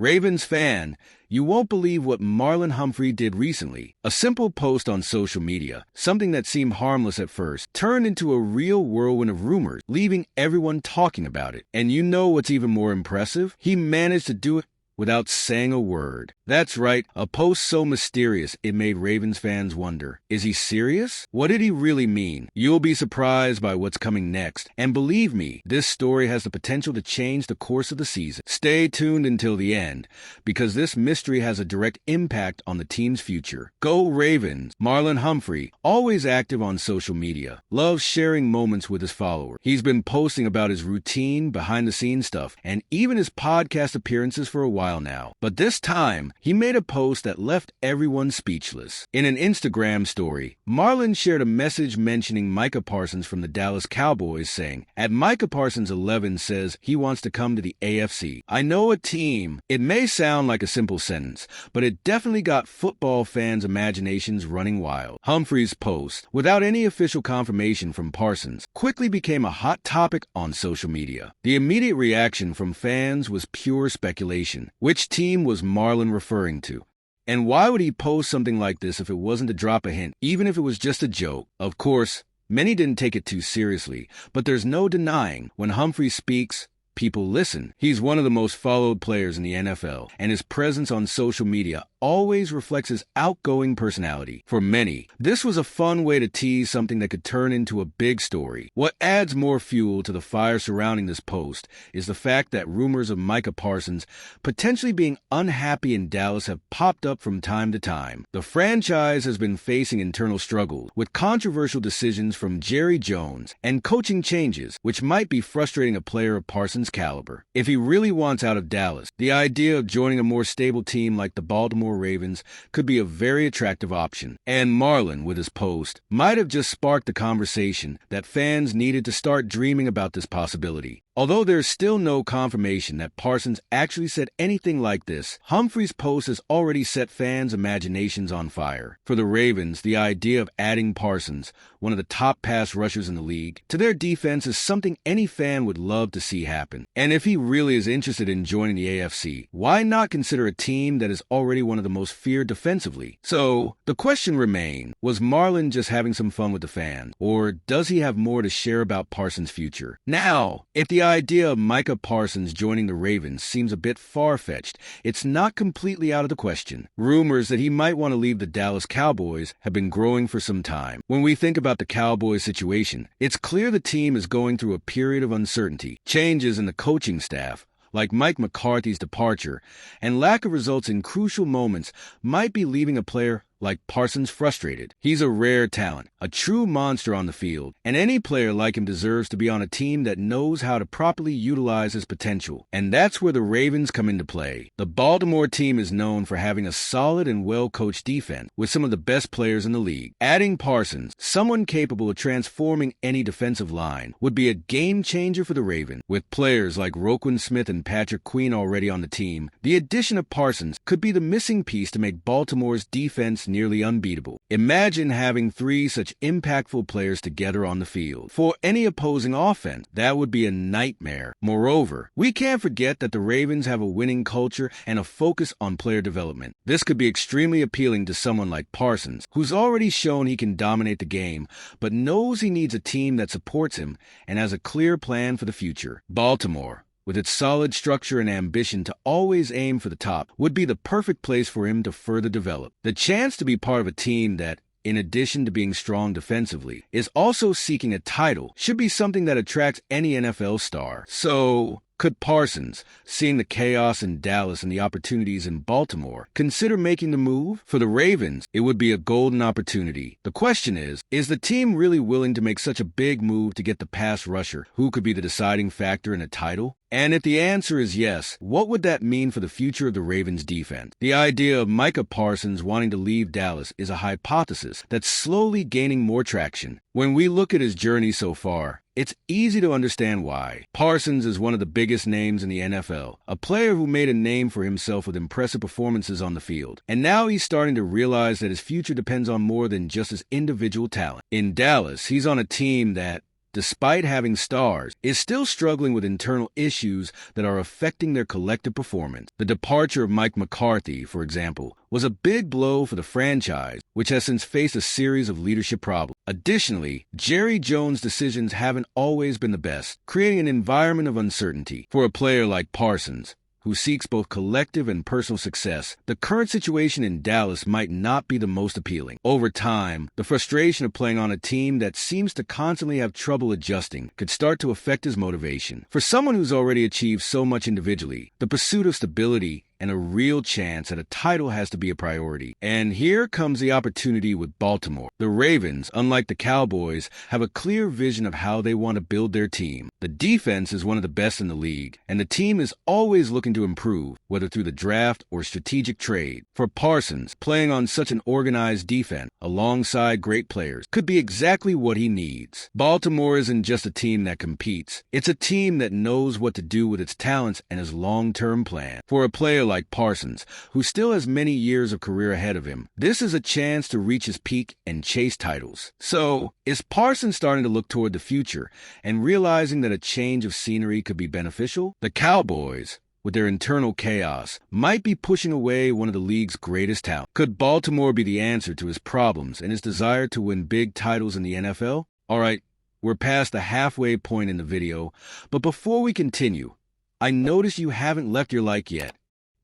Ravens fan, you won't believe what Marlon Humphrey did recently. A simple post on social media, something that seemed harmless at first, turned into a real whirlwind of rumors, leaving everyone talking about it. And you know what's even more impressive? He managed to do it without saying a word. That's right, a post so mysterious it made Ravens fans wonder, is he serious? What did he really mean? You'll be surprised by what's coming next. And believe me, this story has the potential to change the course of the season. Stay tuned until the end, because this mystery has a direct impact on the team's future. Go Ravens! Marlon Humphrey, always active on social media, loves sharing moments with his followers. He's been posting about his routine, behind-the-scenes stuff, and even his podcast appearances for a while now. But this time, he made a post that left everyone speechless. In an Instagram story, Marlon shared a message mentioning Micah Parsons from the Dallas Cowboys, saying, "At Micah Parsons 11 says he wants to come to the AFC. I know a team." It may sound like a simple sentence, but it definitely got football fans' imaginations running wild. Humphrey's post, without any official confirmation from Parsons, quickly became a hot topic on social media. The immediate reaction from fans was pure speculation. Which team was Marlon referring to? And why would he post something like this if it wasn't to drop a hint, even if it was just a joke? Of course, many didn't take it too seriously, but there's no denying when Humphrey speaks, people listen. He's one of the most followed players in the NFL, and his presence on social media always reflects his outgoing personality. For many, this was a fun way to tease something that could turn into a big story. What adds more fuel to the fire surrounding this post is the fact that rumors of Micah Parsons potentially being unhappy in Dallas have popped up from time to time. The franchise has been facing internal struggles, with controversial decisions from Jerry Jones and coaching changes, which might be frustrating a player of Parsons' caliber. If he really wants out of Dallas, the idea of joining a more stable team like the Baltimore Ravens could be a very attractive option. And Marlon, with his post, might have just sparked the conversation that fans needed to start dreaming about this possibility. Although there's still no confirmation that Parsons actually said anything like this, Humphrey's post has already set fans' imaginations on fire. For the Ravens, the idea of adding Parsons, one of the top pass rushers in the league, to their defense is something any fan would love to see happen. And if he really is interested in joining the AFC, why not consider a team that is already one of the most feared defensively? So, the question remains, was Marlon just having some fun with the fans, or does he have more to share about Parsons' future? Now, if the idea of Micah Parsons joining the Ravens seems a bit far-fetched, it's not completely out of the question. Rumors that he might want to leave the Dallas Cowboys have been growing for some time. When we think about the Cowboys situation, it's clear the team is going through a period of uncertainty. Changes in the coaching staff, like Mike McCarthy's departure, and lack of results in crucial moments might be leaving a player like Parsons frustrated. He's a rare talent, a true monster on the field, and any player like him deserves to be on a team that knows how to properly utilize his potential. And that's where the Ravens come into play. The Baltimore team is known for having a solid and well-coached defense, with some of the best players in the league. Adding Parsons, someone capable of transforming any defensive line, would be a game-changer for the Ravens. With players like Roquan Smith and Patrick Queen already on the team, the addition of Parsons could be the missing piece to make Baltimore's defense nearly unbeatable. Imagine having three such impactful players together on the field. For any opposing offense, that would be a nightmare. Moreover, we can't forget that the Ravens have a winning culture and a focus on player development. This could be extremely appealing to someone like Parsons, who's already shown he can dominate the game, but knows he needs a team that supports him and has a clear plan for the future. Baltimore, with its solid structure and ambition to always aim for the top, would be the perfect place for him to further develop. The chance to be part of a team that, in addition to being strong defensively, is also seeking a title should be something that attracts any NFL star. So, could Parsons, seeing the chaos in Dallas and the opportunities in Baltimore, consider making the move? For the Ravens, it would be a golden opportunity. The question is the team really willing to make such a big move to get the pass rusher who could be the deciding factor in a title? And if the answer is yes, what would that mean for the future of the Ravens defense? The idea of Micah Parsons wanting to leave Dallas is a hypothesis that's slowly gaining more traction. When we look at his journey so far, it's easy to understand why. Parsons is one of the biggest names in the NFL, a player who made a name for himself with impressive performances on the field. And now he's starting to realize that his future depends on more than just his individual talent. In Dallas, he's on a team that, despite having stars, is still struggling with internal issues that are affecting their collective performance. The departure of Mike McCarthy, for example, was a big blow for the franchise, which has since faced a series of leadership problems. Additionally, Jerry Jones' decisions haven't always been the best, creating an environment of uncertainty. For a player like Parsons, who seeks both collective and personal success, the current situation in Dallas might not be the most appealing. Over time, the frustration of playing on a team that seems to constantly have trouble adjusting could start to affect his motivation. For someone who's already achieved so much individually, the pursuit of stability and a real chance at a title has to be a priority. And here comes the opportunity with Baltimore. The Ravens, unlike the Cowboys, have a clear vision of how they want to build their team. The defense is one of the best in the league, and the team is always looking to improve, whether through the draft or strategic trade. For Parsons, playing on such an organized defense alongside great players could be exactly what he needs. Baltimore isn't just a team that competes. It's a team that knows what to do with its talents and its long-term plan. For a player like Parsons, who still has many years of career ahead of him, this is a chance to reach his peak and chase titles. So, is Parsons starting to look toward the future and realizing that a change of scenery could be beneficial? The Cowboys, with their internal chaos, might be pushing away one of the league's greatest talents. Could Baltimore be the answer to his problems and his desire to win big titles in the NFL? Alright, we're past the halfway point in the video, but before we continue, I notice you haven't left your like yet.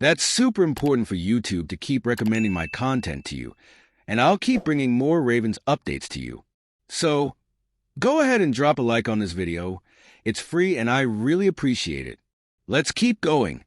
That's super important for YouTube to keep recommending my content to you, and I'll keep bringing more Ravens updates to you. So, go ahead and drop a like on this video. It's free and I really appreciate it. Let's keep going.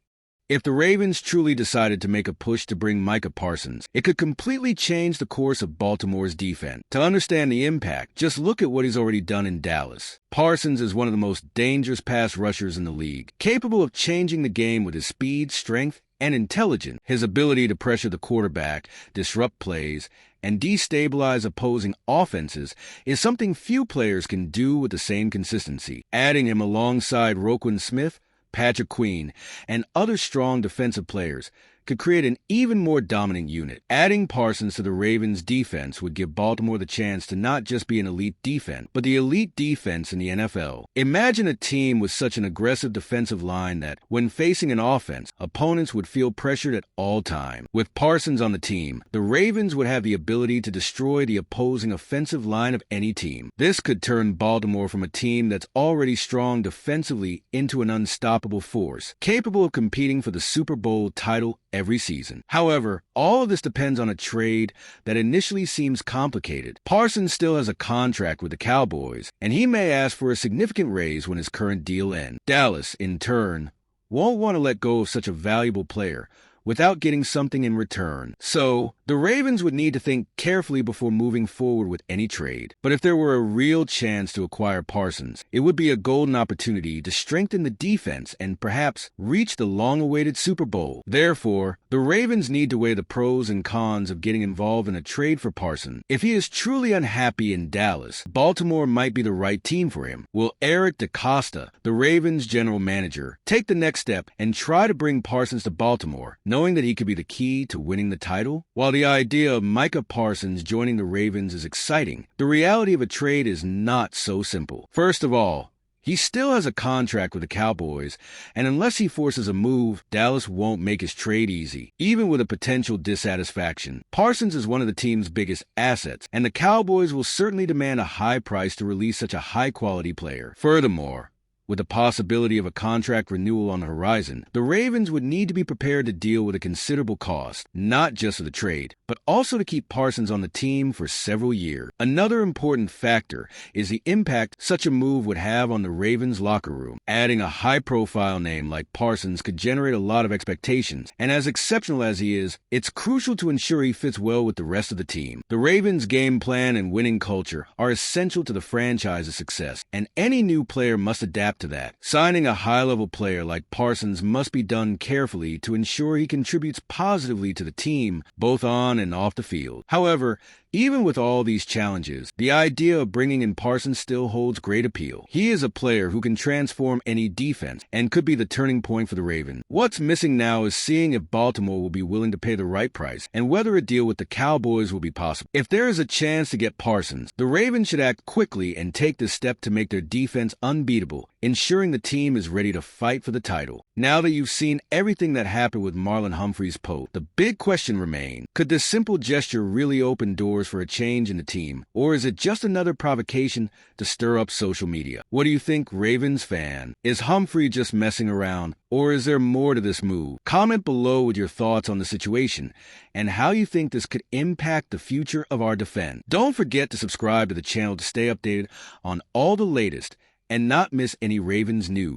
If the Ravens truly decided to make a push to bring Micah Parsons, it could completely change the course of Baltimore's defense. To understand the impact, just look at what he's already done in Dallas. Parsons is one of the most dangerous pass rushers in the league, capable of changing the game with his speed, strength, and intelligence. His ability to pressure the quarterback, disrupt plays, and destabilize opposing offenses is something few players can do with the same consistency. Adding him alongside Roquan Smith, Patrick Queen, and other strong defensive players could create an even more dominant unit. Adding Parsons to the Ravens' defense would give Baltimore the chance to not just be an elite defense, but the elite defense in the NFL. Imagine a team with such an aggressive defensive line that, when facing an offense, opponents would feel pressured at all times. With Parsons on the team, the Ravens would have the ability to destroy the opposing offensive line of any team. This could turn Baltimore from a team that's already strong defensively into an unstoppable force, capable of competing for the Super Bowl title every season. However, all of this depends on a trade that initially seems complicated. Parsons still has a contract with the Cowboys, and he may ask for a significant raise when his current deal ends. Dallas, in turn, won't want to let go of such a valuable player without getting something in return. So, the Ravens would need to think carefully before moving forward with any trade. But if there were a real chance to acquire Parsons, it would be a golden opportunity to strengthen the defense and perhaps reach the long-awaited Super Bowl. Therefore, the Ravens need to weigh the pros and cons of getting involved in a trade for Parsons. If he is truly unhappy in Dallas, Baltimore might be the right team for him. Will Eric DeCosta, the Ravens general manager, take the next step and try to bring Parsons to Baltimore, knowing that he could be the key to winning the title? While the idea of Micah Parsons joining the Ravens is exciting, the reality of a trade is not so simple. First of all, he still has a contract with the Cowboys, and unless he forces a move, Dallas won't make his trade easy, even with a potential dissatisfaction. Parsons is one of the team's biggest assets, and the Cowboys will certainly demand a high price to release such a high-quality player. Furthermore, with the possibility of a contract renewal on the horizon, the Ravens would need to be prepared to deal with a considerable cost, not just of the trade, but also to keep Parsons on the team for several years. Another important factor is the impact such a move would have on the Ravens' locker room. Adding a high-profile name like Parsons could generate a lot of expectations, and as exceptional as he is, it's crucial to ensure he fits well with the rest of the team. The Ravens' game plan and winning culture are essential to the franchise's success, and any new player must adapt to that. Signing a high-level player like Parsons must be done carefully to ensure he contributes positively to the team, both on and off the field. However, Even with all these challenges, the idea of bringing in Parsons still holds great appeal. He is a player who can transform any defense and could be the turning point for the Ravens. What's missing now is seeing if Baltimore will be willing to pay the right price and whether a deal with the Cowboys will be possible. If there is a chance to get Parsons, the Ravens should act quickly and take this step to make their defense unbeatable, ensuring the team is ready to fight for the title. Now that you've seen everything that happened with Marlon Humphrey's post, the big question remains: could this simple gesture really open doors for a change in the team, or is it just another provocation to stir up social media? What do you think, Ravens fan? Is Humphrey just messing around, or is there more to this move? Comment below with your thoughts on the situation and how you think this could impact the future of our defense. Don't forget to subscribe to the channel to stay updated on all the latest and not miss any Ravens news.